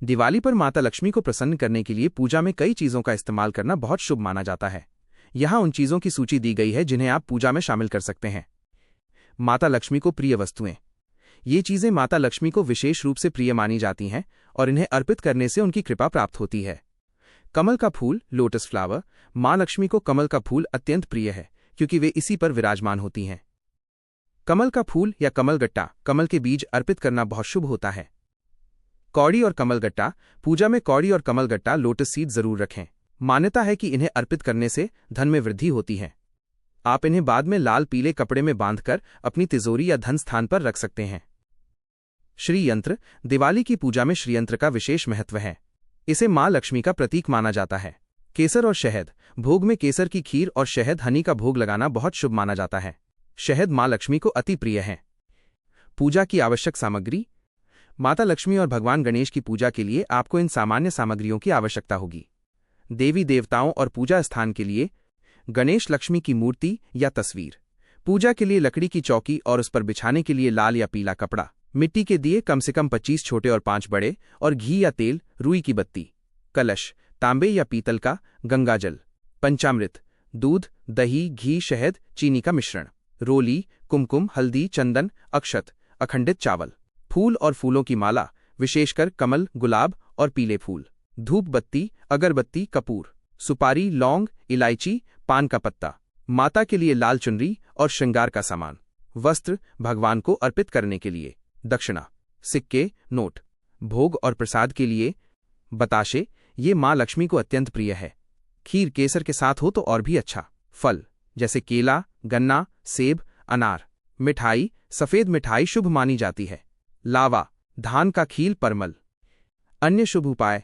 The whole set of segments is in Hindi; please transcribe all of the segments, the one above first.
दिवाली पर माता लक्ष्मी को प्रसन्न करने के लिए पूजा में कई चीज़ों का इस्तेमाल करना बहुत शुभ माना जाता है। यहाँ उन चीज़ों की सूची दी गई है जिन्हें आप पूजा में शामिल कर सकते हैं। माता लक्ष्मी को प्रिय वस्तुएं। ये चीज़ें माता लक्ष्मी को विशेष रूप से प्रिय मानी जाती हैं और इन्हें अर्पित करने से उनकी कृपा प्राप्त होती है। कमल का फूल, लोटस फ्लावर। माँ लक्ष्मी को कमल का फूल अत्यंत प्रिय है क्योंकि वे इसी पर विराजमान होती हैं। कमल का फूल या कमल गट्टा, कमल के बीज अर्पित करना बहुत शुभ होता है। कौड़ी और कमल गट्टा। पूजा में कौड़ी और कमल गट्टा, लोटस सीड जरूर रखें। मान्यता है कि इन्हें अर्पित करने से धन में वृद्धि होती है। आप इन्हें बाद में लाल पीले कपड़े में बांधकर अपनी तिजोरी या धन स्थान पर रख सकते हैं। श्री यंत्र। दिवाली की पूजा में श्रीयंत्र का विशेष महत्व है। इसे माँ लक्ष्मी का प्रतीक माना जाता है। केसर और शहद। भोग में केसर की खीर और शहद हनी का भोग लगाना बहुत शुभ माना जाता है। शहद माँ लक्ष्मी को अति प्रिय है। पूजा की आवश्यक सामग्री। माता लक्ष्मी और भगवान गणेश की पूजा के लिए आपको इन सामान्य सामग्रियों की आवश्यकता होगी। देवी देवताओं और पूजा स्थान के लिए गणेश लक्ष्मी की मूर्ति या तस्वीर। पूजा के लिए लकड़ी की चौकी और उस पर बिछाने के लिए लाल या पीला कपड़ा। मिट्टी के दिए कम से कम 25 छोटे और 5 बड़े, और घी या तेल, रुई की बत्ती। कलश तांबे या पीतल का, गंगाजल। पंचामृत दूध, दही, घी, शहद, चीनी का मिश्रण। रोली, कुमकुम, हल्दी, चंदन, अक्षत, अखंडित चावल। फूल और फूलों की माला, विशेषकर कमल, गुलाब और पीले फूल। धूप बत्ती, अगरबत्ती, कपूर। सुपारी, लौंग, इलायची, पान का पत्ता। माता के लिए लाल चुनरी और श्रृंगार का सामान। वस्त्र भगवान को अर्पित करने के लिए। दक्षिणा सिक्के, नोट। भोग और प्रसाद के लिए बताशे। ये माँ लक्ष्मी को अत्यंत प्रिय है। खीर केसर के साथ हो तो और भी अच्छा। फल जैसे केला, गन्ना, सेब, अनार। मिठाई सफेद मिठाई शुभ मानी जाती है। लावा धान का खील, परमल। अन्य शुभ उपाय।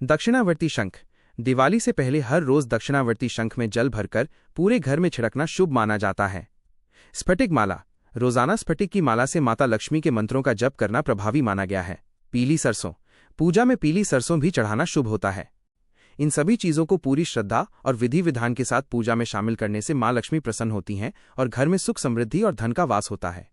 दक्षिणावर्ती शंख। दिवाली से पहले हर रोज दक्षिणावर्ती शंख में जल भरकर पूरे घर में छिड़कना शुभ माना जाता है। स्फटिक माला। रोजाना स्फटिक की माला से माता लक्ष्मी के मंत्रों का जप करना प्रभावी माना गया है। पीली सरसों। पूजा में पीली सरसों भी चढ़ाना शुभ होता है। इन सभी चीजों को पूरी श्रद्धा और विधि विधान के साथ पूजा में शामिल करने से माँ लक्ष्मी प्रसन्न होती हैं और घर में सुख, समृद्धि और धन का वास होता है।